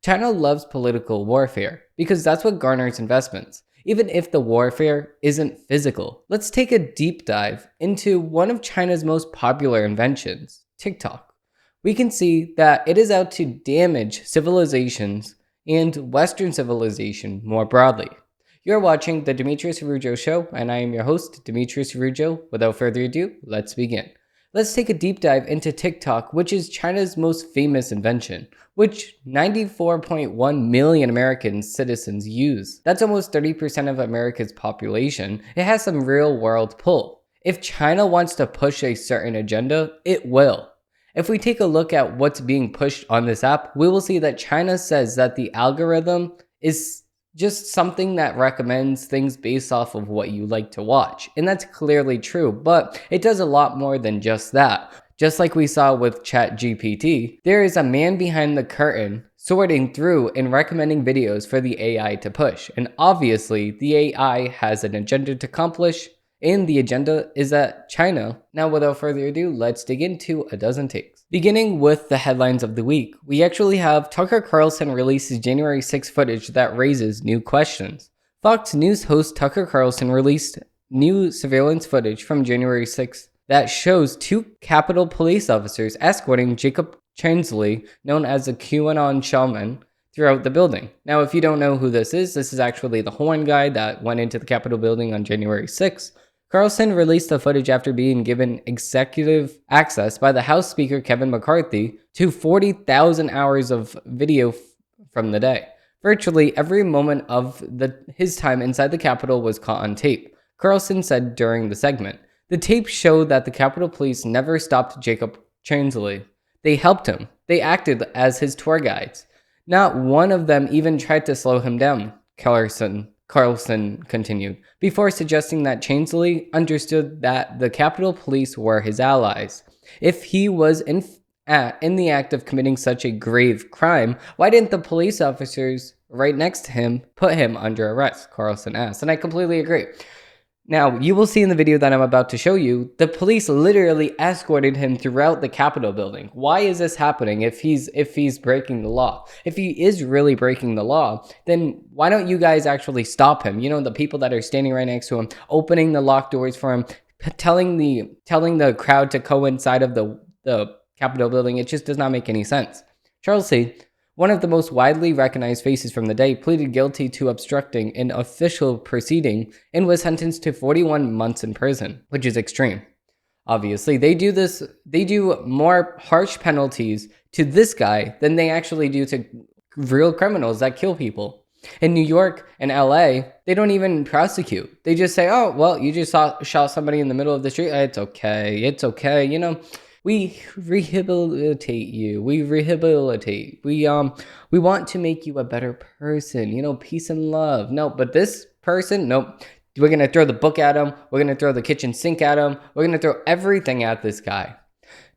China loves political warfare because that's what garners investments, even if the warfare isn't physical. Let's take a deep dive into one of China's most popular inventions, TikTok. We can see that it is out to damage civilizations and Western civilization more broadly. You're watching The Demetrius Araujo Show, and I am your host, Demetrius Araujo. Without further ado, let's begin. Let's take a deep dive into TikTok, which is China's most famous invention, which 94.1 million American citizens use. That's almost 30% of America's population. It has some real world pull. If China wants to push a certain agenda, it will. If we take a look at what's being pushed on this app, we will see that China says that the algorithm is just something that recommends things based off of what you like to watch. And that's clearly true, but it does a lot more than just that. Just like we saw with ChatGPT, there is a man behind the curtain sorting through and recommending videos for the AI to push. And obviously, the AI has an agenda to accomplish, and the agenda is at China. Now, without further ado, let's dig into a dozen takes. Beginning with the headlines of the week, we actually have Tucker Carlson releases January 6 footage that raises new questions. Fox News host Tucker Carlson released new surveillance footage from January 6 that shows two Capitol police officers escorting Jacob Chansley, known as a QAnon shaman, throughout the building. Now, if you don't know who this is actually the horn guy that went into the Capitol building on January 6th. Carlson released the footage after being given executive access by the House Speaker Kevin McCarthy to 40,000 hours of video from the day. Virtually every moment of his time inside the Capitol was caught on tape, Carlson said during the segment. The tape showed that the Capitol Police never stopped Jacob Chansley. They helped him. They acted as his tour guides. Not one of them even tried to slow him down, Carlson continued, before suggesting that Chansley understood that the Capitol Police were his allies. If he was in the act of committing such a grave crime, why didn't the police officers right next to him put him under arrest? Carlson asked, and I completely agree. Now, you will see in the video that I'm about to show you, the police literally escorted him throughout the Capitol building. Why is this happening if he's breaking the law? If he is really breaking the law, then why don't you guys actually stop him? You know, the people that are standing right next to him, opening the locked doors for him, telling the crowd to go inside of the Capitol building. It just does not make any sense. Charles C., one of the most widely recognized faces from the day, pleaded guilty to obstructing an official proceeding and was sentenced to 41 months in prison, which is extreme. Obviously, they do more harsh penalties to this guy than they actually do to real criminals that kill people. In New York and LA, they don't even prosecute. They just say, oh, well, you just shot somebody in the middle of the street. It's okay. You know, we rehabilitate you. We want to make you a better person. You know, peace and love. No, but this person, nope. We're going to throw the book at him. We're going to throw the kitchen sink at him. We're going to throw everything at this guy.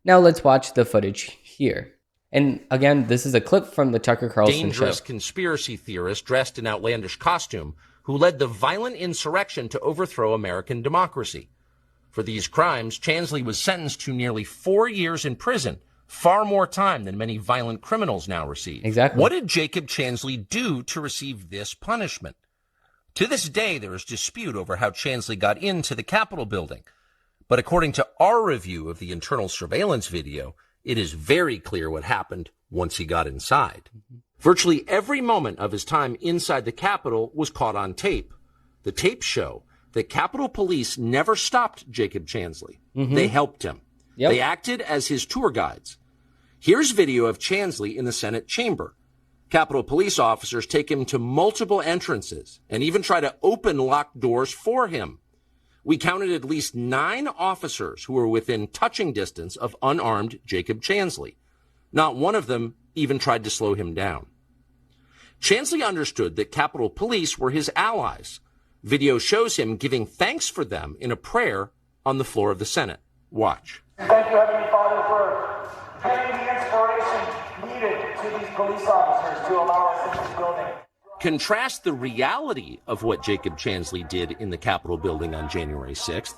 Now let's watch the footage here. And again, this is a clip from the Tucker Carlson show. Dangerous conspiracy theorist dressed in outlandish costume who led the violent insurrection to overthrow American democracy. For these crimes, Chansley was sentenced to nearly 4 years in prison, far more time than many violent criminals now receive. Exactly. What did Jacob Chansley do to receive this punishment? To this day, there is dispute over how Chansley got into the Capitol building. But according to our review of the internal surveillance video, it is very clear what happened once he got inside. Virtually every moment of his time inside the Capitol was caught on tape. The tapes show the Capitol Police never stopped Jacob Chansley. They helped him. Yep. They acted as his tour guides. Here's video of Chansley in the Senate chamber. Capitol Police officers take him to multiple entrances and even try to open locked doors for him. We counted at least 9 officers who were within touching distance of unarmed Jacob Chansley. Not one of them even tried to slow him down. Chansley understood that Capitol Police were his allies. Video shows him giving thanks for them in a prayer on the floor of the Senate. Watch. Thank you, Heavenly Father, for giving the inspiration needed to these police officers to allow us into this building. Contrast the reality of what Jacob Chansley did in the Capitol building on January 6th.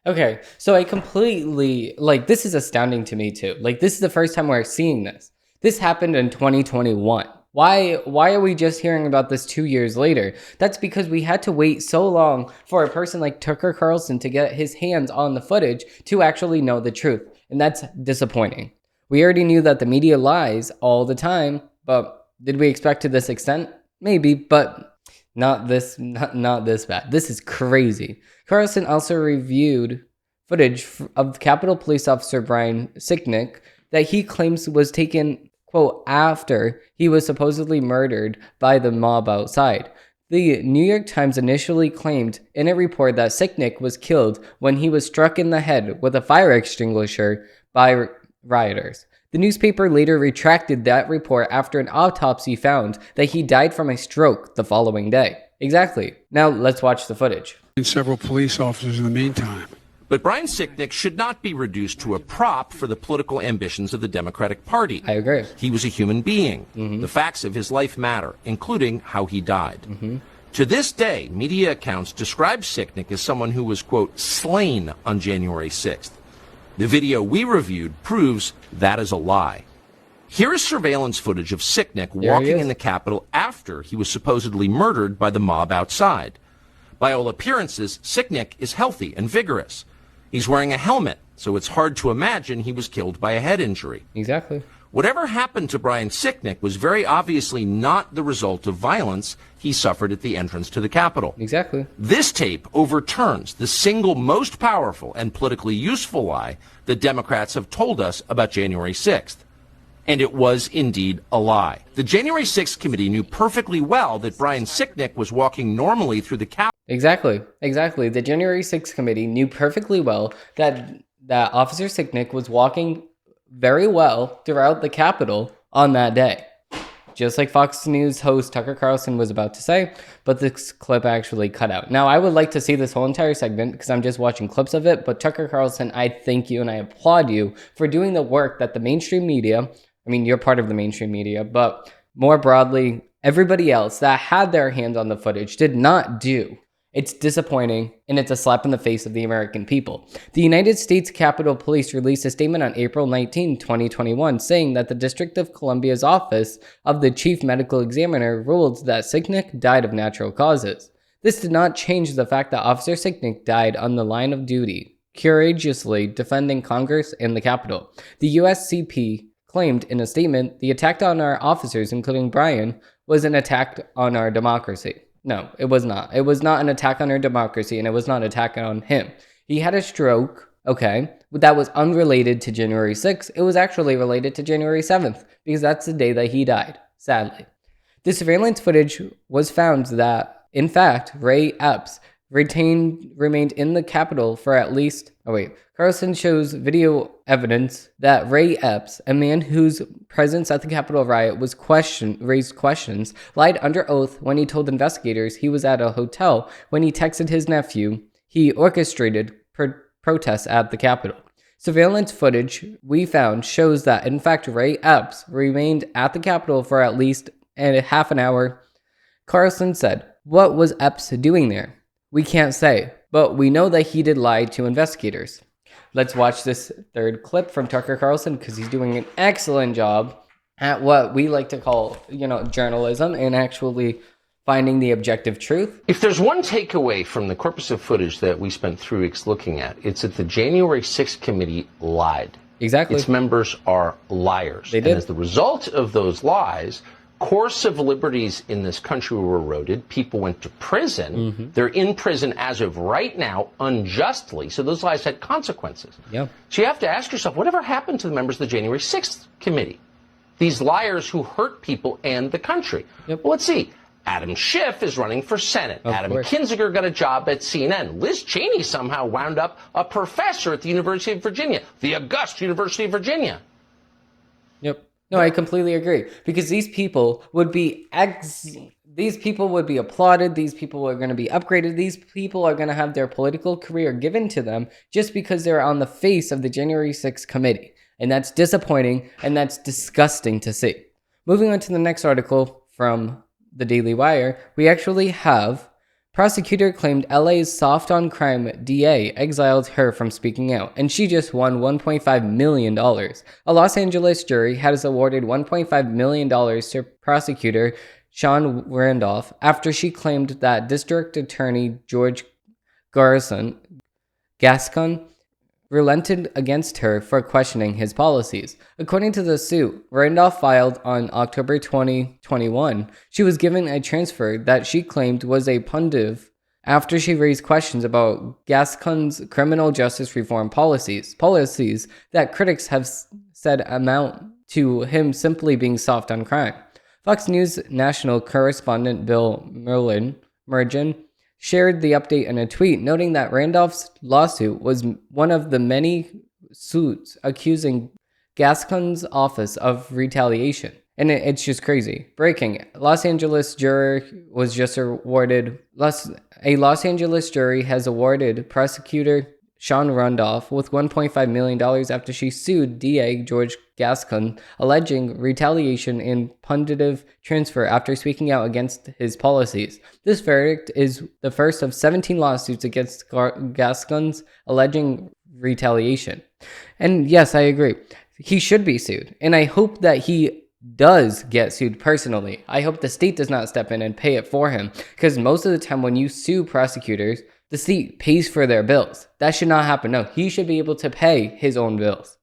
Okay, so I completely, this is astounding to me too. This is the first time we're seeing this. This happened in 2021. Why are we just hearing about this 2 years later? That's because we had to wait so long for a person like Tucker Carlson to get his hands on the footage to actually know the truth. And that's disappointing. We already knew that the media lies all the time, but did we expect to this extent? Maybe, but not this bad. This is crazy. Carlson also reviewed footage of Capitol Police Officer Brian Sicknick that he claims was taken, quote, after he was supposedly murdered by the mob outside. The New York Times initially claimed in a report that Sicknick was killed when he was struck in the head with a fire extinguisher by rioters. The newspaper later retracted that report after an autopsy found that he died from a stroke the following day. Exactly. Now let's watch the footage. And several police officers in the meantime. But Brian Sicknick should not be reduced to a prop for the political ambitions of the Democratic Party. I agree. He was a human being. The facts of his life matter, including how he died. To this day, media accounts describe Sicknick as someone who was, quote, slain on January 6th. The video we reviewed proves that is a lie. Here is surveillance footage of Sicknick walking in the Capitol after he was supposedly murdered by the mob outside. By all appearances, Sicknick is healthy and vigorous. He's wearing a helmet, so it's hard to imagine he was killed by a head injury. Exactly. Whatever happened to Brian Sicknick was very obviously not the result of violence he suffered at the entrance to the Capitol. Exactly. This tape overturns the single most powerful and politically useful lie that Democrats have told us about January 6th. And it was indeed a lie. The January 6th committee knew perfectly well that Brian Sicknick was walking normally through the Capitol. Exactly. The January 6th committee knew perfectly well that Officer Sicknick was walking very well throughout the Capitol on that day. Just like Fox News host Tucker Carlson was about to say, but this clip actually cut out. Now, I would like to see this whole entire segment because I'm just watching clips of it, but Tucker Carlson, I thank you and I applaud you for doing the work that the mainstream media, I mean, you're part of the mainstream media, but more broadly, everybody else that had their hands on the footage did not do. It's disappointing, and it's a slap in the face of the American people. The United States Capitol Police released a statement on April 19, 2021, saying that the District of Columbia's Office of the Chief Medical Examiner ruled that Sicknick died of natural causes. This did not change the fact that Officer Sicknick died on the line of duty, courageously defending Congress and the Capitol. The USCP claimed in a statement, the attack on our officers, including Brian, was an attack on our democracy. No, it was not. It was not an attack on our democracy, and it was not an attack on him. He had a stroke, okay, but that was unrelated to January 6th. It was actually related to January 7th, because that's the day that he died, sadly. The surveillance footage was found that, in fact, Ray Epps remained in the Capitol for at least... Carlson shows video evidence that Ray Epps, a man whose presence at the Capitol riot raised questions, lied under oath when he told investigators he was at a hotel when he texted his nephew he orchestrated protests at the Capitol. Surveillance footage we found shows that, in fact, Ray Epps remained at the Capitol for at least half an hour. Carlson said, "What was Epps doing there? We can't say, but we know that he did lie to investigators." Let's watch this third clip from Tucker Carlson because he's doing an excellent job at what we like to call, journalism and actually finding the objective truth. If there's one takeaway from the corpus of footage that we spent 3 weeks looking at, it's that the January 6th committee lied. Exactly. Its members are liars. They did. And as the result of those lies, core civil liberties in this country were eroded. People went to prison. They're in prison as of right now, unjustly. So those lies had consequences. Yeah. So you have to ask yourself, whatever happened to the members of the January 6th committee? These liars who hurt people and the country. Yep. Well, let's see. Adam Schiff is running for Senate. Of Adam course. Kinzinger got a job at CNN. Liz Cheney somehow wound up a professor at the University of Virginia, the august University of Virginia. Yep. No, I completely agree because these people would be applauded. These people are going to be upgraded. These people are going to have their political career given to them just because they're on the face of the January 6th committee. And that's disappointing and that's disgusting to see. Moving on to the next article from the Daily Wire, we actually have Prosecutor claimed LA's soft on crime DA exiled her from speaking out, and she just won $1.5 million. A Los Angeles jury has awarded $1.5 million to prosecutor Sean Randolph after she claimed that District Attorney George Gascon relented against her for questioning his policies. According to the suit Randolph filed on October 2021, she was given a transfer that she claimed was a punitive after she raised questions about Gascon's criminal justice reform policies that critics have said amount to him simply being soft on crime. Fox News national correspondent Bill Mergen shared the update in a tweet, noting that Randolph's lawsuit was one of the many suits accusing Gascon's office of retaliation. And it's just crazy. Breaking. A Los Angeles jury has awarded prosecutor Sean Randolph with $1.5 million after she sued DA George Gascon, alleging retaliation and punitive transfer after speaking out against his policies. This verdict is the first of 17 lawsuits against Gascon's alleging retaliation. And yes, I agree. He should be sued. And I hope that he does get sued personally. I hope the state does not step in and pay it for him, because most of the time when you sue prosecutors, the state pays for their bills. That should not happen. No, he should be able to pay his own bills.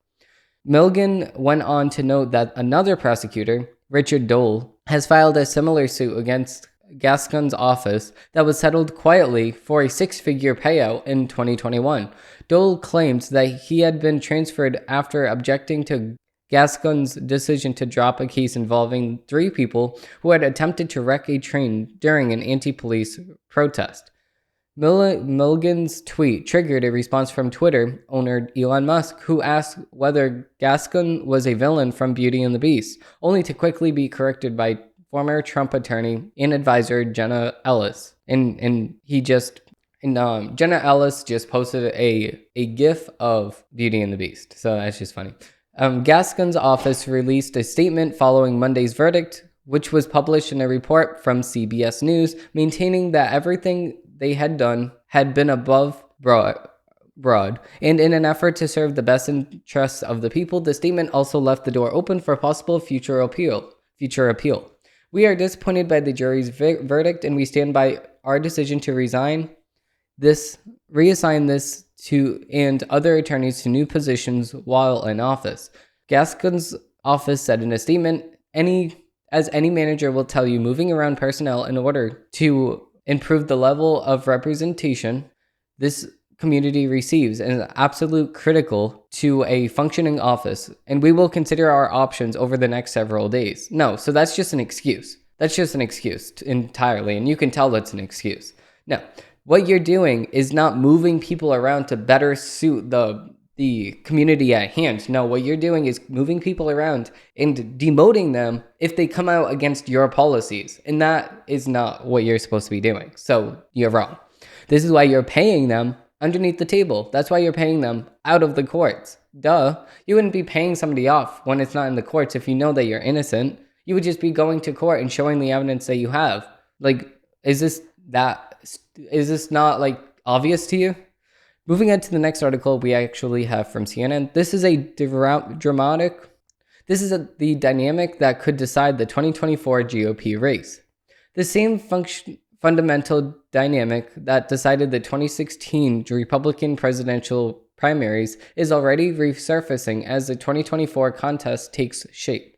Milligan went on to note that another prosecutor, Richard Dole, has filed a similar suit against Gascon's office that was settled quietly for a six-figure payout in 2021. Dole claimed that he had been transferred after objecting to Gascon's decision to drop a case involving three people who had attempted to wreck a train during an anti-police protest. Milligan's tweet triggered a response from Twitter owner Elon Musk, who asked whether Gascon was a villain from Beauty and the Beast, only to quickly be corrected by former Trump attorney and advisor Jenna Ellis. Jenna Ellis just posted a GIF of Beauty and the Beast, so that's just funny. Gascon's office released a statement following Monday's verdict, which was published in a report from CBS News, maintaining that everything they had done had been above broad, and in an effort to serve the best interests of the people, the statement also left the door open for possible future appeal. We are disappointed by the jury's verdict, and we stand by our decision to reassign this to and other attorneys to new positions while in office. Gascon's office said in a statement, as any manager will tell you, moving around personnel in order to improve the level of representation this community receives is absolute critical to a functioning office, and we will consider our options over the next several days. No, so that's just an excuse. That's just an excuse entirely, and you can tell that's an excuse. No, what you're doing is not moving people around to better suit the community at hand. No, what you're doing is moving people around and demoting them if they come out against your policies. And that is not what you're supposed to be doing. So you're wrong. This is why you're paying them underneath the table. That's why you're paying them out of the courts. Duh. You wouldn't be paying somebody off when it's not in the courts if you know that you're innocent. You would just be going to court and showing the evidence that you have. Like, is this not like obvious to you? Moving on to the next article we actually have from CNN. This is the dynamic that could decide the 2024 GOP race. The same fundamental dynamic that decided the 2016 Republican presidential primaries is already resurfacing as the 2024 contest takes shape.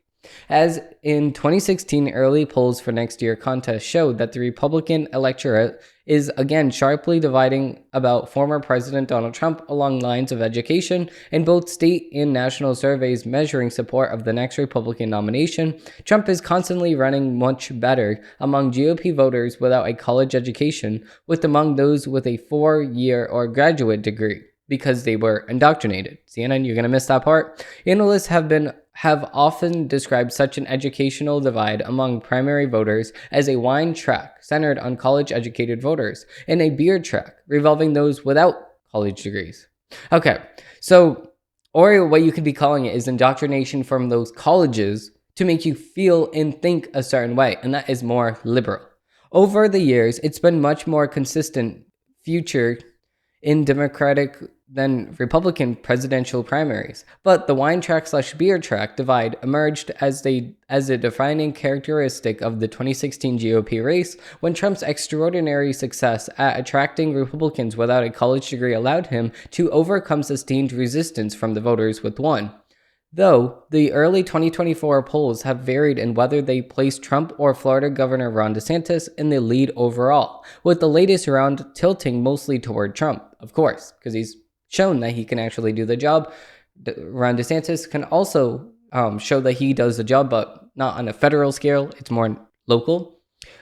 As in 2016, early polls for next year's contest showed that the Republican electorate is again sharply dividing about former President Donald Trump along lines of education, and both state and national surveys measuring support of the next Republican nomination. Trump is constantly running much better among GOP voters without a college education, with among those with a 4-year or graduate degree, because they were indoctrinated. CNN, you're going to miss that part. Analysts have often described such an educational divide among primary voters as a wine track centered on college-educated voters and a beer track revolving those without college degrees. Okay, so, or what you could be calling it is indoctrination from those colleges to make you feel and think a certain way, and that is more liberal. Over the years, it's been much more consistent future in Democratic than Republican presidential primaries. But the wine track/beer track divide emerged as a defining characteristic of the 2016 GOP race, when Trump's extraordinary success at attracting Republicans without a college degree allowed him to overcome sustained resistance from the voters with one. Though the early 2024 polls have varied in whether they place Trump or Florida Governor Ron DeSantis in the lead overall, with the latest round tilting mostly toward Trump, of course, because he's shown that he can actually do the job. Ron DeSantis can also show that he does the job, but not on a federal scale. It's more local.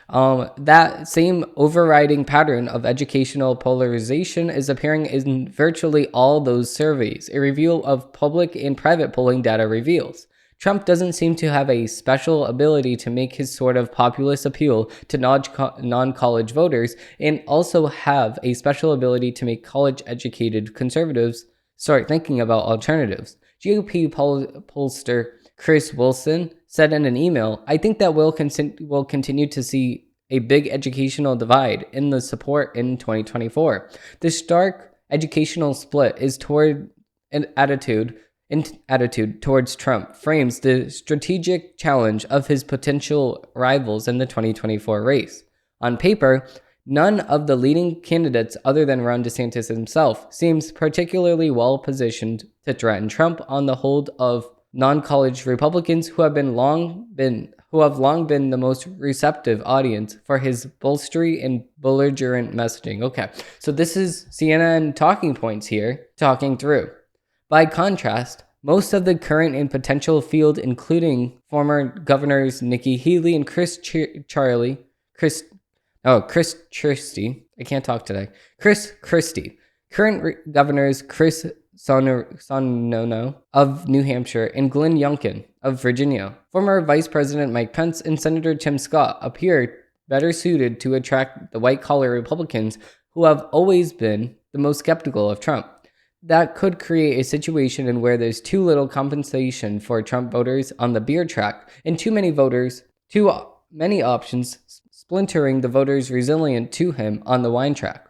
That same overriding pattern of educational polarization is appearing in virtually all those surveys, a review of public and private polling data reveals. Trump doesn't seem to have a special ability to make his sort of populist appeal to non-college voters, and also have a special ability to make college-educated conservatives start thinking about alternatives. GOP pollster Chris Wilson said in an email, "I think that we'll continue to see a big educational divide in the support in 2024. The stark educational split is toward an attitude towards Trump frames the strategic challenge of his potential rivals in the 2024 race. On paper, none of the leading candidates other than Ron DeSantis himself seems particularly well positioned to threaten Trump on the hold of non-college Republicans who have long been the most receptive audience for his blustery and belligerent messaging." Okay, so this is CNN talking points here, talking through. By contrast, most of the current and potential field, including former governors Nikki Haley and Chris Christie, current governors Chris Sununu of New Hampshire and Glenn Youngkin of Virginia. Former Vice President Mike Pence and Senator Tim Scott appear better suited to attract the white-collar Republicans who have always been the most skeptical of Trump. That could create a situation in where there's too little compensation for Trump voters on the beer track and too many options splintering the voters resilient to him on the wine track.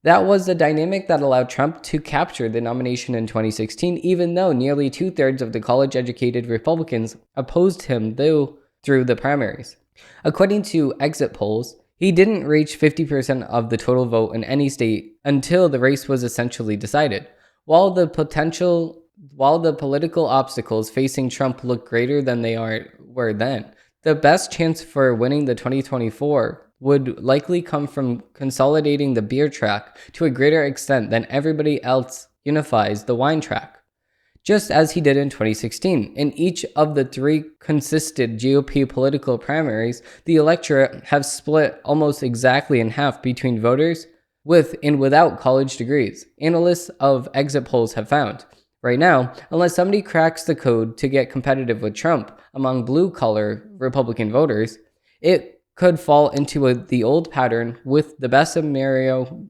That was the dynamic that allowed Trump to capture the nomination in 2016, even though nearly 2/3 of the college-educated Republicans opposed him through the primaries. According to exit polls, he didn't reach 50% of the total vote in any state until the race was essentially decided. While the political obstacles facing Trump look greater than they were then, the best chance for winning the 2024 would likely come from consolidating the beer track to a greater extent than everybody else unifies the wine track, just as he did in 2016. In each of the three consistent GOP political primaries, the electorate have split almost exactly in half between voters with and without college degrees, analysts of exit polls have found. Right now, unless somebody cracks the code to get competitive with Trump among blue-collar Republican voters, it could fall into the old pattern with the best scenario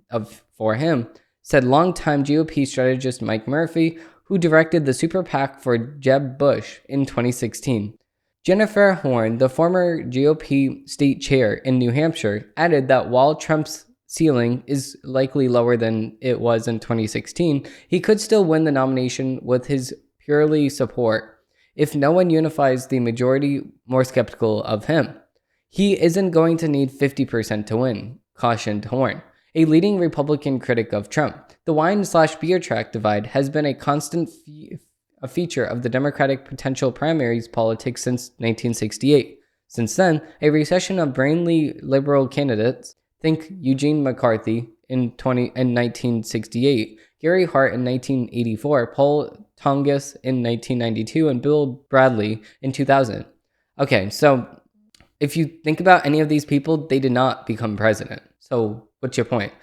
for him, said longtime GOP strategist Mike Murphy, who directed the super PAC for Jeb Bush in 2016. Jennifer Horn, the former GOP state chair in New Hampshire, added that while Trump's ceiling is likely lower than it was in 2016, he could still win the nomination with his purely support if no one unifies the majority more skeptical of him. He isn't going to need 50% to win, cautioned Horn, a leading Republican critic of Trump. The wine/beer track divide has been a constant feature of the Democratic potential primaries politics since 1968. Since then, a recession of brainly liberal candidates, think Eugene McCarthy in 1968, Gary Hart in 1984, Paul Tongass in 1992, and Bill Bradley in 2000. Okay, so if you think about any of these people, they did not become president. So what's your point?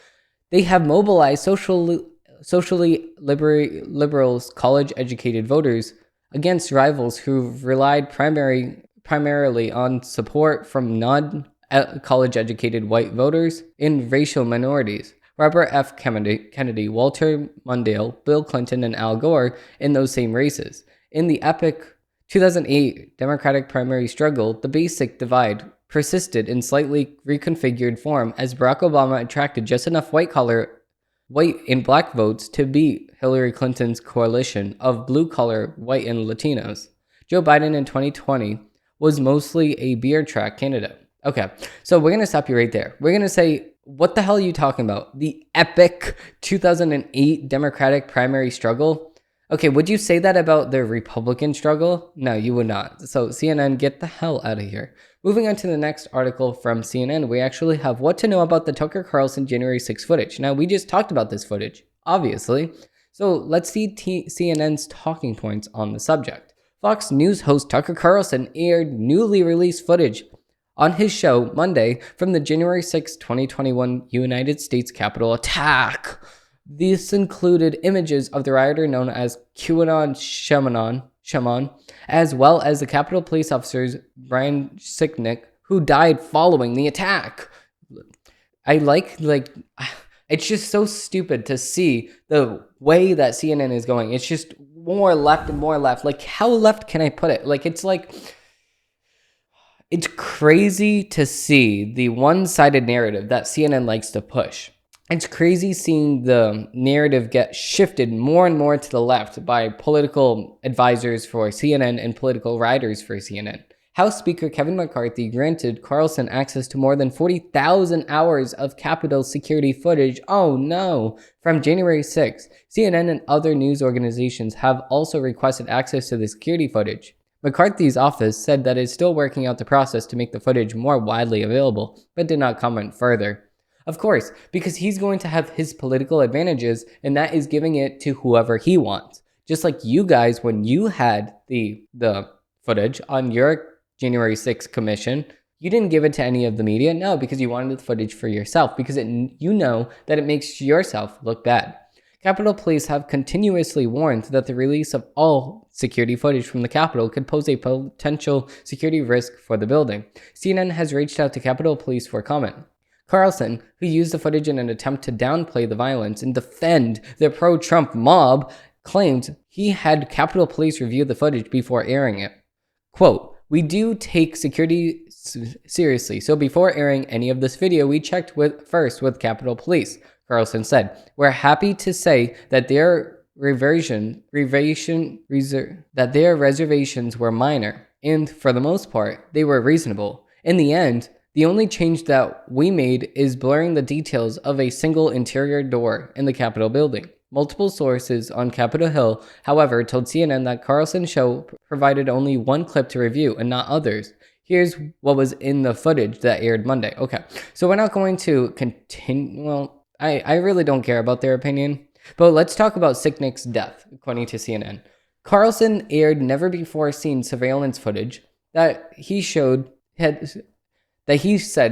They have mobilized socially liberals, college-educated voters against rivals who relied primarily on support from non-college-educated white voters and racial minorities. Robert F. Kennedy, Walter Mondale, Bill Clinton, and Al Gore in those same races. In the epic 2008 Democratic primary struggle, the basic divide persisted in slightly reconfigured form as Barack Obama attracted just enough white and black votes to beat Hillary Clinton's coalition of blue-collar, white, and Latinos. Joe Biden in 2020 was mostly a beer track candidate. Okay, so we're going to stop you right there. We're going to say, what the hell are you talking about? The epic 2008 Democratic primary struggle? Okay, would you say that about the Republican struggle? No, you would not. So CNN, get the hell out of here. Moving on to the next article from CNN, we actually have what to know about the Tucker Carlson January 6 footage. Now, we just talked about this footage, obviously. So let's see CNN's talking points on the subject. Fox News host Tucker Carlson aired newly released footage on his show Monday from the January 6, 2021 United States Capitol attack. This included images of the rioter known as QAnon Shaman, as well as the Capitol Police officers Brian Sicknick, who died following the attack. It's just so stupid to see the way that CNN is going. It's just more left and more left. Like, how left can I put it? It's crazy to see the one-sided narrative that CNN likes to push. It's crazy seeing the narrative get shifted more and more to the left by political advisors for CNN and political writers for CNN. House Speaker Kevin McCarthy granted Carlson access to more than 40,000 hours of Capitol security footage, oh no, from January 6th. CNN and other news organizations have also requested access to the security footage. McCarthy's office said that it's still working out the process to make the footage more widely available, but did not comment further. Of course, because he's going to have his political advantages, and that is giving it to whoever he wants. Just like you guys, when you had the footage on your January 6th commission, you didn't give it to any of the media? No, because you wanted the footage for yourself, because you know that it makes yourself look bad. Capitol Police have continuously warned that the release of all security footage from the Capitol could pose a potential security risk for the building. CNN has reached out to Capitol Police for comment. Carlson, who used the footage in an attempt to downplay the violence and defend the pro-Trump mob, claimed he had Capitol Police review the footage before airing it. Quote, "We do take security seriously, so before airing any of this video, we checked first with Capitol Police," Carlson said. "We're happy to say that their reservations were minor, and for the most part, they were reasonable. In the end, the only change that we made is blurring the details of a single interior door in the Capitol building." Multiple sources on Capitol Hill, however, told CNN that Carlson's show provided only one clip to review and not others. Here's what was in the footage that aired Monday. Okay, so we're not going to continue. Well, I really don't care about their opinion, but let's talk about Sicknick's death, according to CNN. Carlson aired never-before-seen surveillance footage that he said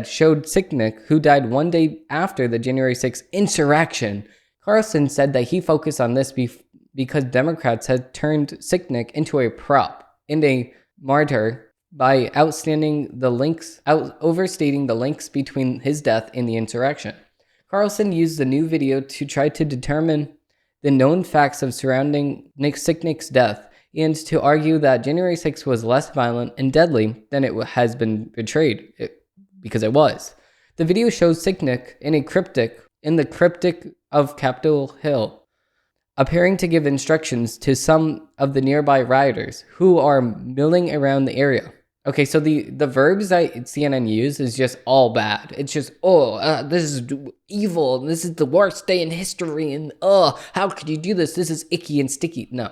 showed Sicknick, who died one day after the January 6th insurrection. Carlson said that he focused on this because Democrats had turned Sicknick into a prop and a martyr by overstating the links between his death and the insurrection. Carlson used the new video to try to determine the known facts surrounding Sicknick's death and to argue that January 6th was less violent and deadly than it has been portrayed, because it was. The video shows Sicknick in the cryptic of Capitol Hill, appearing to give instructions to some of the nearby rioters who are milling around the area. Okay, so the verbs that CNN use is just all bad. It's just, this is evil, and this is the worst day in history, and how could you do this? This is icky and sticky. No.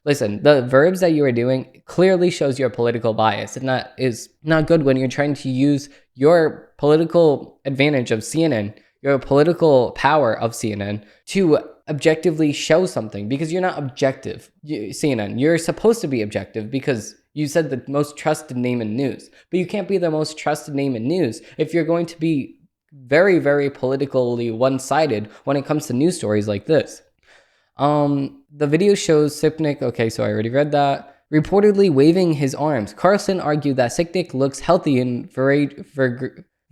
Listen, the verbs that you are doing clearly shows your political bias, and that is not good when you're trying to use your political advantage of CNN, your political power of CNN, to objectively show something, because you're not objective. CNN, you're supposed to be objective because you said the most trusted name in news, but you can't be the most trusted name in news if you're going to be very, very politically one-sided when it comes to news stories like this. The video shows Sicknick, okay, so I already read that, reportedly waving his arms. Carlson argued that Sicknick looks healthy and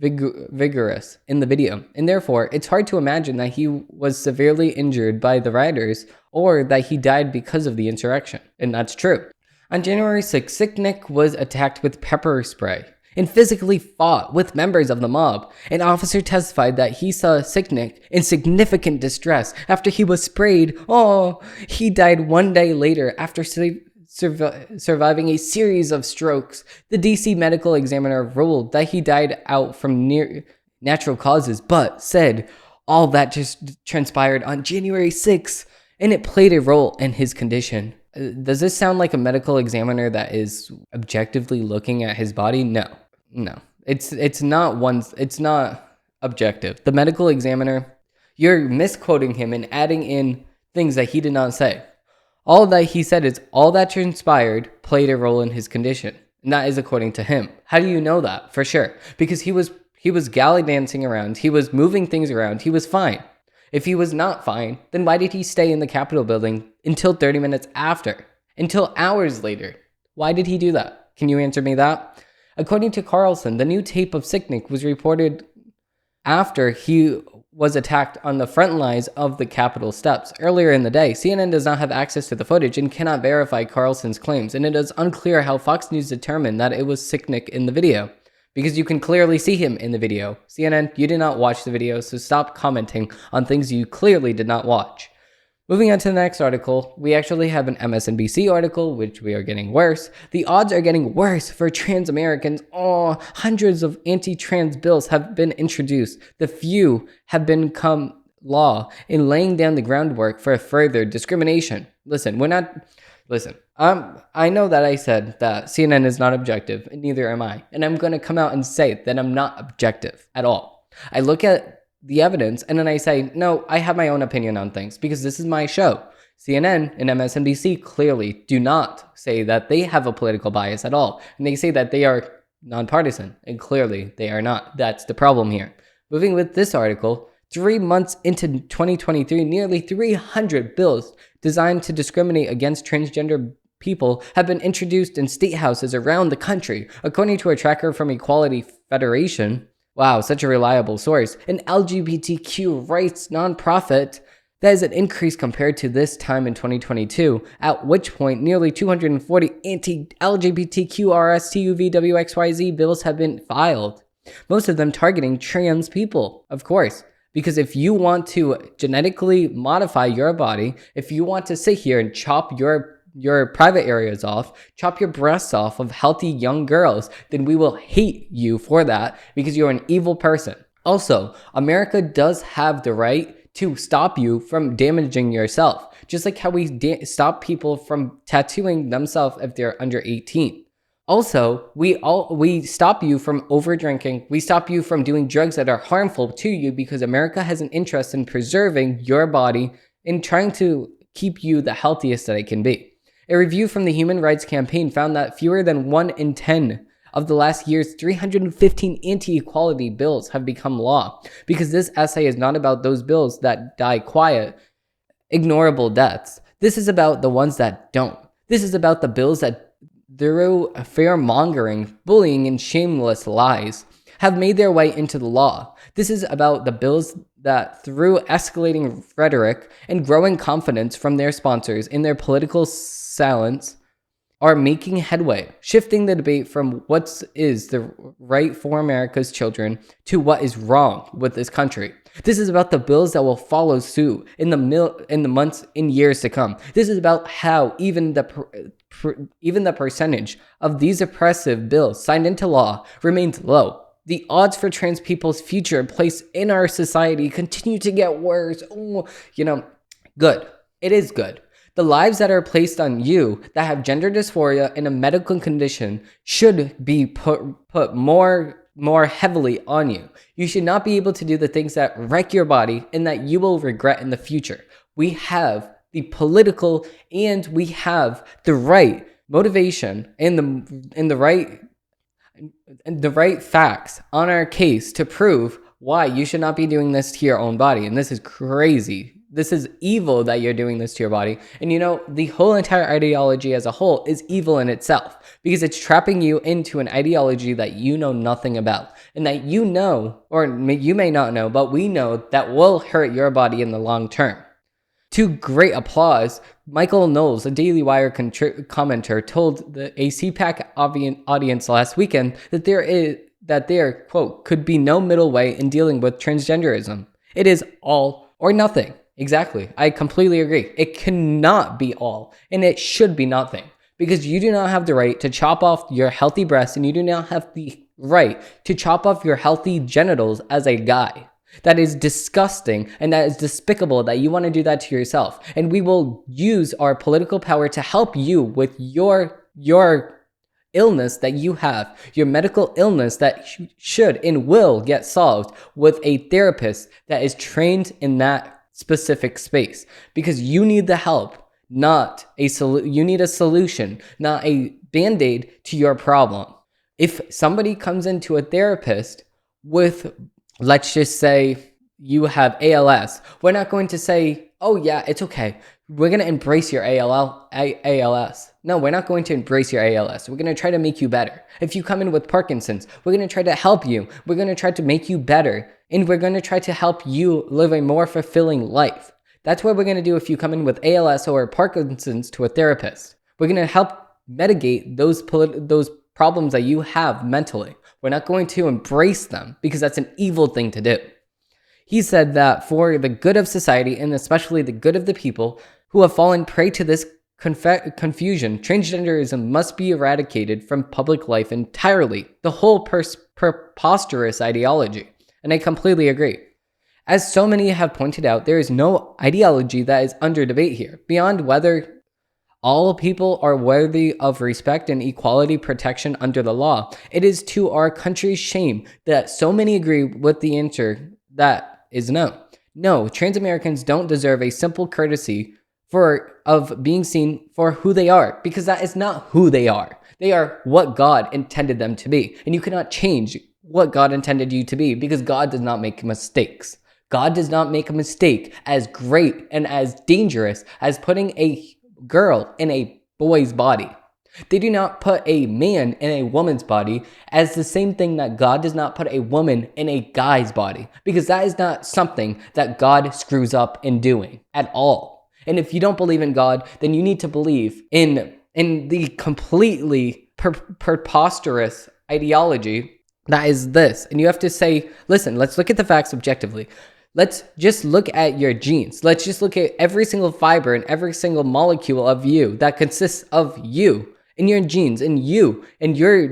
vigorous in the video, and therefore it's hard to imagine that he was severely injured by the rioters or that he died because of the insurrection, and that's true. On January 6th, Sicknick was attacked with pepper spray and physically fought with members of the mob. An officer testified that he saw Sicknick in significant distress after he was sprayed. Oh, he died 1 day later after surviving a series of strokes. The DC medical examiner ruled that he died out from natural causes, but said all that just transpired on January 6th, and it played a role in his condition. Does this sound like a medical examiner that is objectively looking at his body? No. It's not objective. The medical examiner, you're misquoting him and adding in things that he did not say. All that he said is all that transpired played a role in his condition. And that is according to him. How do you know that? For sure. Because he was galley dancing around. He was moving things around. He was fine. If he was not fine, then why did he stay in the Capitol building until 30 minutes after? Until hours later? Why did he do that? Can you answer me that? According to Carlson, the new tape of Sicknick was reported after he was attacked on the front lines of the Capitol steps earlier in the day. CNN does not have access to the footage and cannot verify Carlson's claims, and it is unclear how Fox News determined that it was Sicknick in the video, because you can clearly see him in the video. CNN, you did not watch the video, so stop commenting on things you clearly did not watch. Moving on to the next article, we actually have an MSNBC article, which we are getting worse. The odds are getting worse for trans Americans. Oh, hundreds of anti-trans bills have been introduced. The few have become law in laying down the groundwork for further discrimination. I know that I said that CNN is not objective, and neither am I. And I'm going to come out and say that I'm not objective at all. I look at the evidence and then I say, no, I have my own opinion on things because this is my show. CNN and MSNBC clearly do not say that they have a political bias at all. And they say that they are nonpartisan, and clearly they are not. That's the problem here. Moving with this article, 3 months into 2023, nearly 300 bills designed to discriminate against transgender people have been introduced in state houses around the country, according to a tracker from Equality Federation. Wow, such a reliable source. An LGBTQ rights nonprofit. That is an increase compared to this time in 2022, at which point nearly 240 anti-LGBTQRSTUVWXYZ bills have been filed. Most of them targeting trans people, of course. Because if you want to genetically modify your body, if you want to sit here and chop your private areas off, chop your breasts off of healthy young girls, then we will hate you for that because you're an evil person. Also, America does have the right to stop you from damaging yourself, just like how we stop people from tattooing themselves if they're under 18. Also, we stop you from over drinking. We stop you from doing drugs that are harmful to you because America has an interest in preserving your body and trying to keep you the healthiest that it can be. A review from the Human Rights Campaign found that fewer than 1 in 10 of the last year's 315 anti-equality bills have become law, because this essay is not about those bills that die quiet, ignorable deaths. This is about the ones that don't. This is about the bills that, through fear-mongering, bullying, and shameless lies, have made their way into the law. This is about the bills that, through escalating rhetoric and growing confidence from their sponsors in their political silence, are making headway, shifting the debate from what is the right for America's children to what is wrong with this country. This is about the bills that will follow suit in the months and years to come. This is about how even the percentage of these oppressive bills signed into law remains low. The odds for trans people's future place in our society continue to get worse. Good. It is good. The lives that are placed on you that have gender dysphoria and a medical condition should be put more heavily on you. You should not be able to do the things that wreck your body and that you will regret in the future. We have the political and we have the right motivation and the right facts on our case to prove why you should not be doing this to your own body. And this is crazy. This is evil that you're doing this to your body. And the whole entire ideology as a whole is evil in itself because it's trapping you into an ideology that you know nothing about and that you know, or you may not know, but we know that will hurt your body in the long term. To great applause, Michael Knowles, a Daily Wire commenter, told the CPAC audience last weekend that there, quote, could be no middle way in dealing with transgenderism. It is all or nothing. Exactly. I completely agree. It cannot be all, and it should be nothing, because you do not have the right to chop off your healthy breasts, and you do not have the right to chop off your healthy genitals as a guy. That is disgusting, and that is despicable that you want to do that to yourself. And we will use our political power to help you with your illness that you have, your medical illness that should and will get solved with a therapist that is trained in that specific space, because you need the help, not you need a solution, not a band-aid to your problem. If somebody comes into a therapist with, let's just say you have ALS, we're not going to say, oh yeah, it's okay, we're going to embrace your ALS. No, we're not going to embrace your ALS. We're going to try to make you better. If you come in with Parkinson's, we're going to try to help you. We're going to try to make you better. And we're going to try to help you live a more fulfilling life. That's what we're going to do if you come in with ALS or Parkinson's to a therapist. We're going to help mitigate those problems that you have mentally. We're not going to embrace them, because that's an evil thing to do. He said that for the good of society, and especially the good of the people who have fallen prey to this confusion, transgenderism must be eradicated from public life entirely. The whole preposterous ideology. And I completely agree. As so many have pointed out, there is no ideology that is under debate here, beyond whether all people are worthy of respect and equality protection under the law. It is to our country's shame that so many agree with the answer that is no. No, trans Americans don't deserve a simple courtesy of being seen for who they are, because that is not who they are. They are what God intended them to be. And you cannot change what God intended you to be, because God does not make mistakes. God does not make a mistake as great and as dangerous as putting a girl in a boy's body. They do not put a man in a woman's body as the same thing that God does not put a woman in a guy's body, because that is not something that God screws up in doing at all. And if you don't believe in God, then you need to believe in the completely preposterous ideology that is this. And you have to say, listen, let's look at the facts objectively. Let's just look at your genes. Let's just look at every single fiber and every single molecule of you that consists of you and your genes and you and your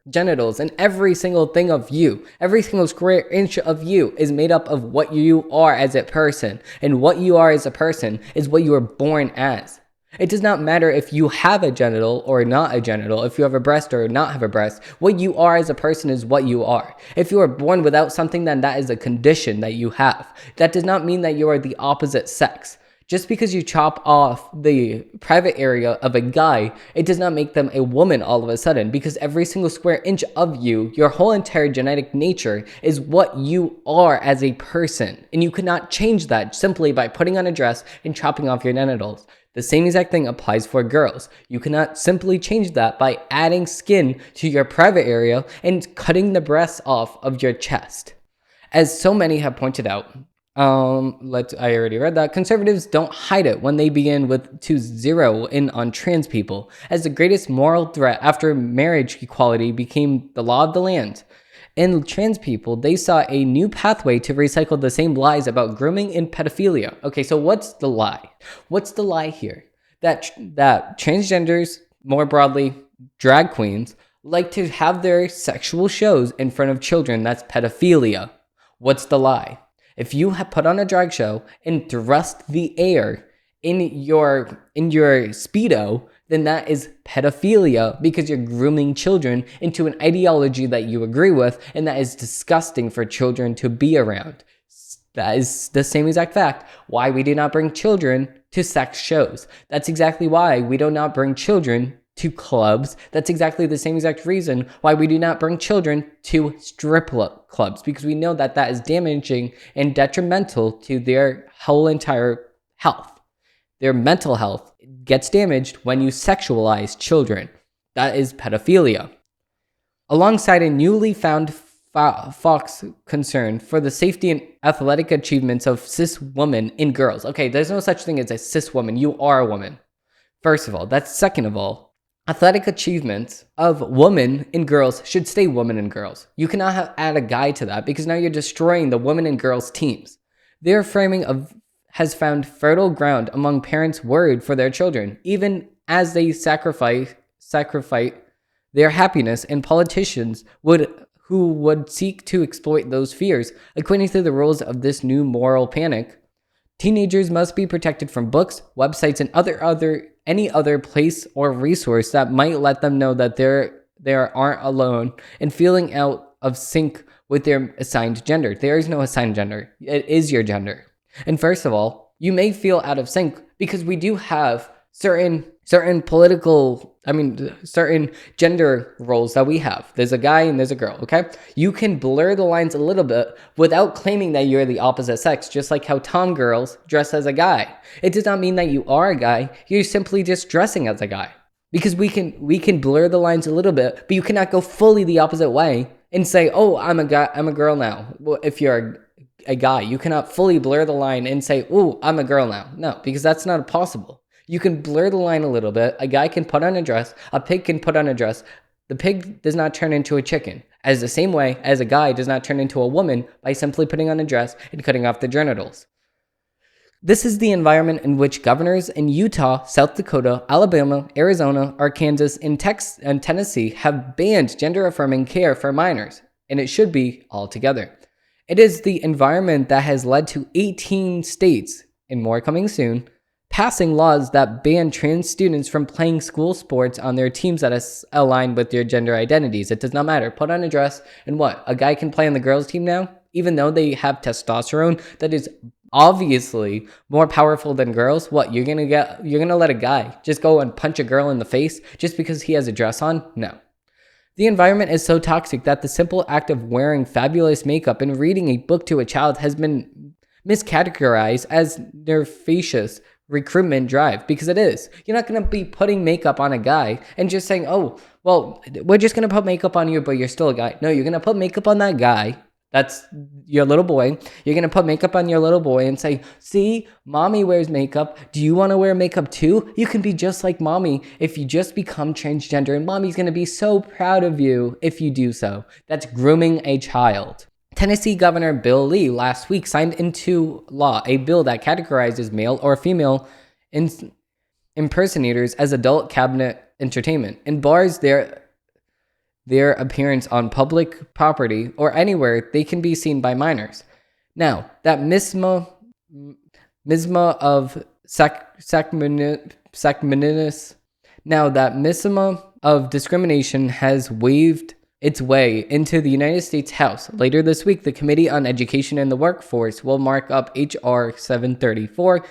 genitals, and every single thing of you. Every single square inch of you is made up of what you are as a person. And what you are as a person is what you were born as. It does not matter if you have a genital or not a genital, if you have a breast or not have a breast. What you are as a person is what you are. If you are born without something, then that is a condition that you have. That does not mean that you are the opposite sex. Just because you chop off the private area of a guy, it does not make them a woman all of a sudden, because every single square inch of you, your whole entire genetic nature, is what you are as a person. And you cannot change that simply by putting on a dress and chopping off your genitals. The same exact thing applies for girls. You cannot simply change that by adding skin to your private area and cutting the breasts off of your chest. As so many have pointed out, I already read that. Conservatives don't hide it when they begin to zero in on trans people as the greatest moral threat after marriage equality became the law of the land. In trans people, they saw a new pathway to recycle the same lies about grooming and pedophilia. Okay, so what's the lie? What's the lie here? That transgenders, more broadly, drag queens, like to have their sexual shows in front of children. That's pedophilia. What's the lie? If you have put on a drag show and thrust the air in your Speedo, then that is pedophilia, because you're grooming children into an ideology that you agree with, and that is disgusting for children to be around. That is the same exact fact why we do not bring children to sex shows. That's exactly why we do not bring children to clubs. That's exactly the same exact reason why we do not bring children to strip clubs, because we know that that is damaging and detrimental to their whole entire health. Their mental health gets damaged when you sexualize children. That is pedophilia. Alongside a newly found Fox concern for the safety and athletic achievements of cis women in girls. Okay, there's no such thing as a cis woman. You are a woman. First of all, that's second of all. Athletic achievements of women and girls should stay women and girls. You cannot add a guy to that because now you're destroying the women and girls teams. Their framing has found fertile ground among parents worried for their children, even as they sacrifice their happiness, and politicians who would seek to exploit those fears. According to the rules of this new moral panic, teenagers must be protected from books, websites, and any other place or resource that might let them know that they aren't alone and feeling out of sync with their assigned gender. There is no assigned gender. It is your gender. And first of all, you may feel out of sync because we do have certain gender roles that we have. There's a guy and there's a girl, okay? You can blur the lines a little bit without claiming that you're the opposite sex, just like how tom girls dress as a guy. It does not mean that you are a guy. You're simply just dressing as a guy. Because we can blur the lines a little bit, but you cannot go fully the opposite way and say, "Oh, I'm a guy, I'm a girl now." Well, if you're a guy, you cannot fully blur the line and say, "Oh, I'm a girl now." No, because that's not possible. You can blur the line a little bit. A guy can put on a dress. A pig can put on a dress. The pig does not turn into a chicken. As the same way as a guy does not turn into a woman by simply putting on a dress and cutting off the genitals. This is the environment in which governors in Utah, South Dakota, Alabama, Arizona, Arkansas, and Tennessee have banned gender-affirming care for minors, and it should be altogether. It is the environment that has led to 18 states, and more coming soon, passing laws that ban trans students from playing school sports on their teams that align with their gender identities. It does not matter. Put on a dress, and what? A guy can play on the girls' team now? Even though they have testosterone that is obviously more powerful than girls. What? You're gonna let a guy just go and punch a girl in the face just because he has a dress on? No. The environment is so toxic that the simple act of wearing fabulous makeup and reading a book to a child has been miscategorized as nefarious recruitment drive, because it is. You're not going to be putting makeup on a guy and just saying, "Oh, well, we're just going to put makeup on you, but you're still a guy." No, you're going to put makeup on that guy. That's your little boy. You're going to put makeup on your little boy and say, "See, mommy wears makeup. Do you want to wear makeup too? You can be just like mommy if you just become transgender, and mommy's going to be so proud of you if you do so." That's grooming a child. Tennessee Governor Bill Lee last week signed into law a bill that categorizes male or female impersonators as adult cabinet entertainment and bars their appearance on public property or anywhere they can be seen by minors. Now, that misma of discrimination has waved its way into the United States House. Later this week, the Committee on Education and the Workforce will mark up H.R. 734,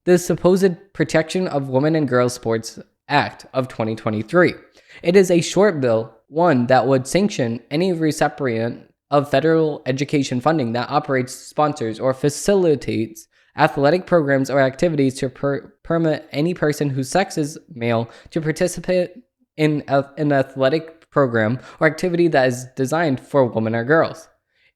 the supposed Protection of Women and Girls Sports Act of 2023. It is a short bill, one that would sanction any recipient of federal education funding that operates, sponsors, or facilitates athletic programs or activities to permit any person whose sex is male to participate in an athletic program or activity that is designed for women or girls.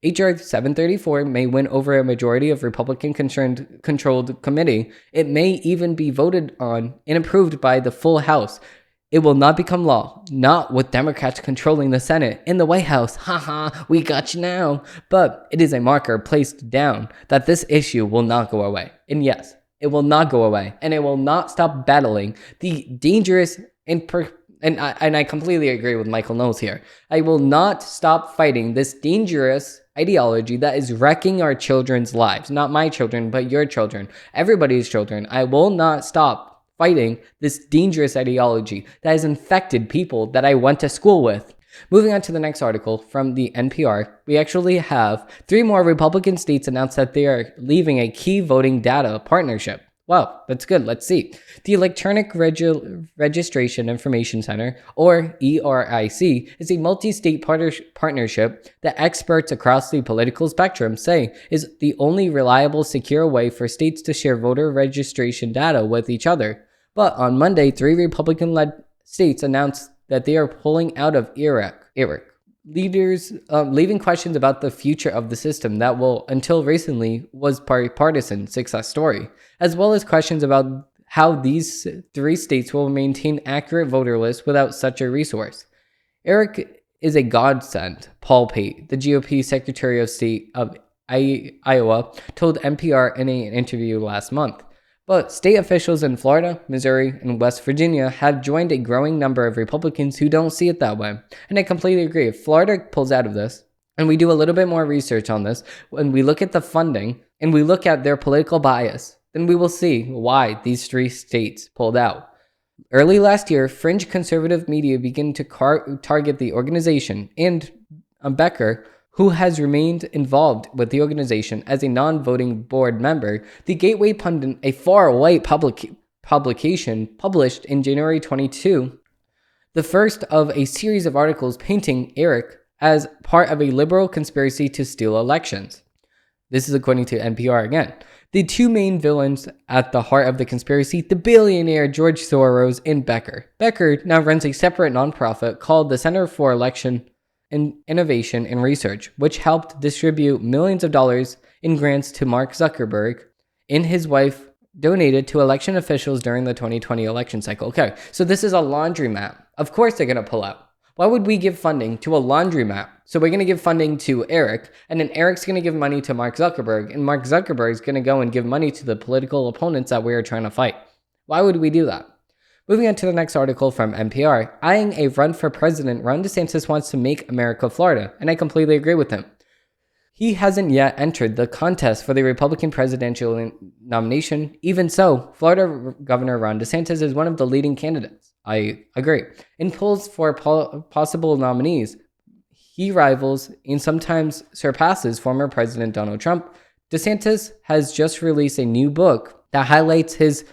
H.R. 734 may win over a majority of Republican-controlled committee. It may even be voted on and approved by the full House. It will not become law, not with Democrats controlling the Senate and the White House. Haha, we got you now. But it is a marker placed down that this issue will not go away. And yes, it will not go away. And it will not stop battling the dangerous and I completely agree with Michael Knowles here. I will not stop fighting this dangerous ideology that is wrecking our children's lives. Not my children, but your children. Everybody's children. I will not stop fighting this dangerous ideology that has infected people that I went to school with. Moving on to the next article from the NPR, we actually have 3 more Republican states announced that they are leaving a key voting data partnership. Wow, that's good. Let's see. The Electronic Registration Information Center, or ERIC, is a multi-state partnership that experts across the political spectrum say is the only reliable, secure way for states to share voter registration data with each other. But on Monday, 3 Republican-led states announced that they are pulling out of ERIC. leaving questions about the future of the system that will, until recently, was bipartisan success story, as well as questions about how these 3 states will maintain accurate voter lists without such a resource. Eric is a godsend, Paul Pate, the GOP Secretary of State of Iowa, told NPR in an interview last month. But state officials in Florida, Missouri, and West Virginia have joined a growing number of Republicans who don't see it that way. And I completely agree. If Florida pulls out of this, and we do a little bit more research on this, when we look at the funding and we look at their political bias, then we will see why these 3 states pulled out. Early last year, fringe conservative media began to target the organization and Becker, who has remained involved with the organization as a non-voting board member. The Gateway Pundit, a far-right publication published in January 22, the first of a series of articles painting Eric as part of a liberal conspiracy to steal elections. This is according to NPR again. The 2 main villains at the heart of the conspiracy, the billionaire George Soros and Becker. Becker now runs a separate nonprofit called the Center for Election Innovation and Research, which helped distribute millions of dollars in grants to Mark Zuckerberg and his wife donated to election officials during the 2020 election cycle. Okay, so this is a laundromat. Of course they're going to pull out. Why would we give funding to a laundromat? So we're going to give funding to Eric, and then Eric's going to give money to Mark Zuckerberg, and Mark Zuckerberg's going to go and give money to the political opponents that we are trying to fight. Why would we do that? Moving on to the next article from NPR, eyeing a run for president, Ron DeSantis wants to make America Florida, and I completely agree with him. He hasn't yet entered the contest for the Republican presidential nomination. Even so, Florida Governor Ron DeSantis is one of the leading candidates. I agree. In polls for possible nominees, he rivals and sometimes surpasses former President Donald Trump. DeSantis has just released a new book that highlights his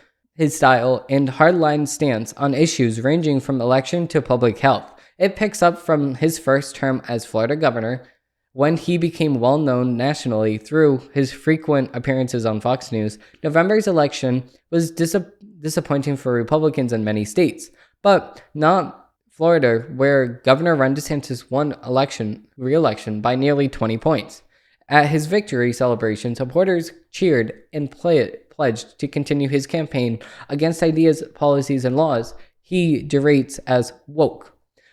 style and hardline stance on issues ranging from election to public health. It picks up from his first term as Florida governor, when he became well known nationally through his frequent appearances on Fox News. November's election was disappointing for Republicans in many states, but not Florida, where Governor Ron DeSantis won re-election by nearly 20 points. At his victory celebration, supporters cheered and pledged to continue his campaign against ideas, policies, and laws he derates as woke.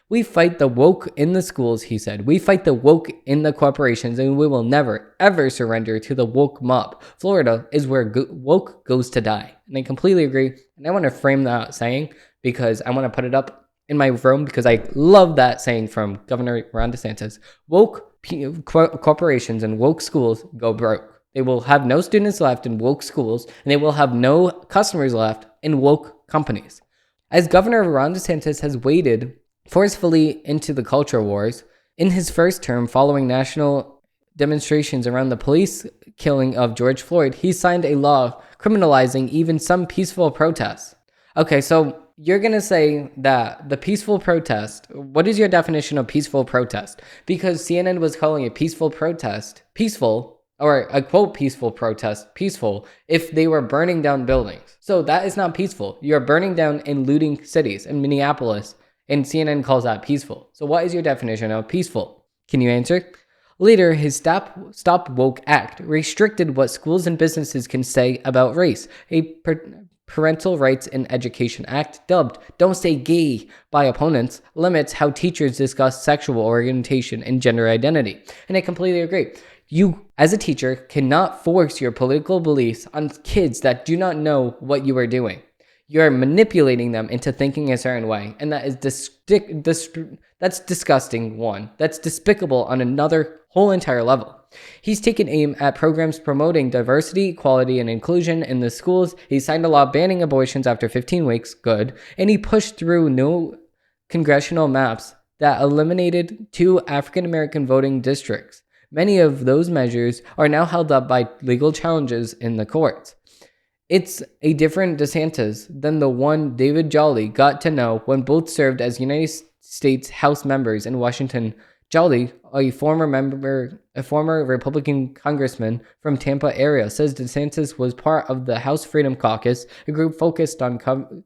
We fight the woke in the schools, he said. We fight the woke in the corporations, and we will never, ever surrender to the woke mob. Florida is where woke goes to die. And I completely agree. And I want to frame that saying because I want to put it up in my room because I love that saying from Governor Ron DeSantis. Woke corporations and woke schools go broke. They will have no students left in woke schools, and they will have no customers left in woke companies. As Governor Ron DeSantis has waded forcefully into the culture wars, in his first term following national demonstrations around the police killing of George Floyd, he signed a law criminalizing even some peaceful protests. Okay, so you're going to say that the peaceful protest, what is your definition of peaceful protest? Because CNN was calling a peaceful protest peaceful, or a quote peaceful protest peaceful, if they were burning down buildings. So that is not peaceful. You're burning down and looting cities in Minneapolis, and CNN calls that peaceful. So what is your definition of peaceful? Can you answer? Later, his Stop Woke Act restricted what schools and businesses can say about race. A Parental Rights in Education Act, dubbed Don't Say Gay by opponents, limits how teachers discuss sexual orientation and gender identity. And I completely agree. You, as a teacher, cannot force your political beliefs on kids that do not know what you are doing. You're manipulating them into thinking a certain way, and that is that's disgusting, one. That's despicable on another whole entire level. He's taken aim at programs promoting diversity, equality, and inclusion in the schools. He signed a law banning abortions after 15 weeks, good, and he pushed through new congressional maps that eliminated 2 African-American voting districts. Many of those measures are now held up by legal challenges in the courts. It's a different DeSantis than the one David Jolly got to know when both served as United States House members in Washington. Jolly, a former Republican congressman from Tampa area, says DeSantis was part of the House Freedom Caucus, a group focused on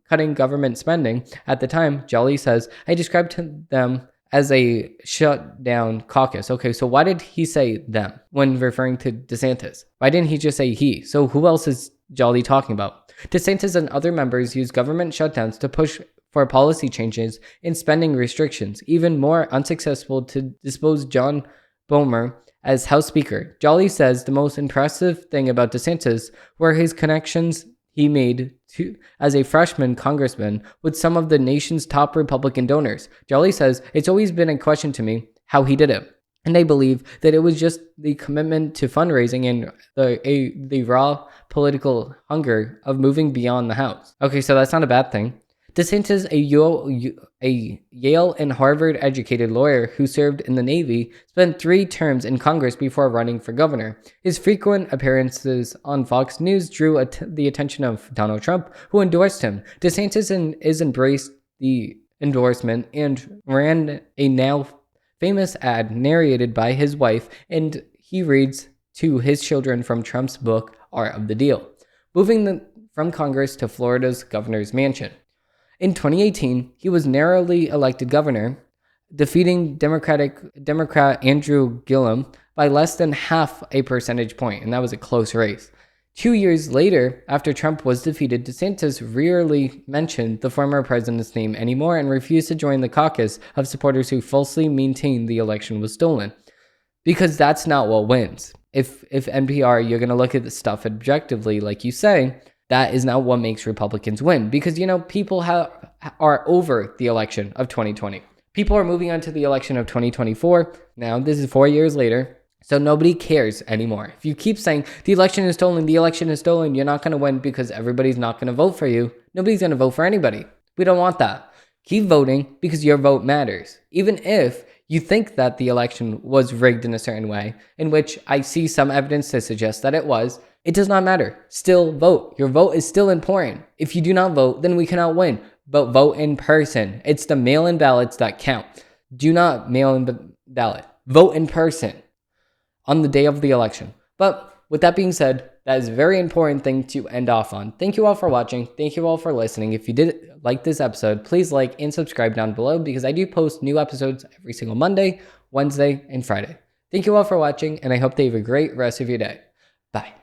cutting government spending. At the time, Jolly says, I described them as a shutdown caucus. Okay, so why did he say them when referring to DeSantis? Why didn't he just say he? So who else is Jolly talking about? DeSantis and other members use government shutdowns to push for policy changes and spending restrictions, even more unsuccessful to dispose John Boehmer as House Speaker. Jolly says the most impressive thing about DeSantis were his connections he made as a freshman congressman with some of the nation's top Republican donors. Jolly says, it's always been a question to me how he did it. And they believe that it was just the commitment to fundraising and the raw political hunger of moving beyond the House. Okay, so that's not a bad thing. DeSantis, a Yale and Harvard educated lawyer who served in the Navy, spent 3 terms in Congress before running for governor. His frequent appearances on Fox News drew the attention of Donald Trump, who endorsed him. DeSantis is embraced the endorsement and ran a now famous ad narrated by his wife, and he reads to his children from Trump's book, Art of the Deal, moving from Congress to Florida's governor's mansion. In 2018, he was narrowly elected governor, defeating Democrat Andrew Gillum by less than half a percentage point, and that was a close race. 2 years later, after Trump was defeated, DeSantis rarely mentioned the former president's name anymore and refused to join the caucus of supporters who falsely maintained the election was stolen. Because that's not what wins. If NPR, you're going to look at the stuff objectively, like you say, that is not what makes Republicans win. Because, people are over the election of 2020. People are moving on to the election of 2024. Now, this is 4 years later. So nobody cares anymore. If you keep saying the election is stolen, you're not going to win because everybody's not going to vote for you. Nobody's going to vote for anybody. We don't want that. Keep voting because your vote matters. Even if you think that the election was rigged in a certain way, in which I see some evidence to suggest that it was, it does not matter. Still vote. Your vote is still important. If you do not vote, then we cannot win. But vote in person. It's the mail-in ballots that count. Do not mail in the ballot. Vote in person on the day of the election. But with that being said, that is a very important thing to end off on. Thank you all for watching. Thank you all for listening. If you did like this episode, please like and subscribe down below because I do post new episodes every single Monday, Wednesday, and Friday. Thank you all for watching, and I hope that you have a great rest of your day. Bye.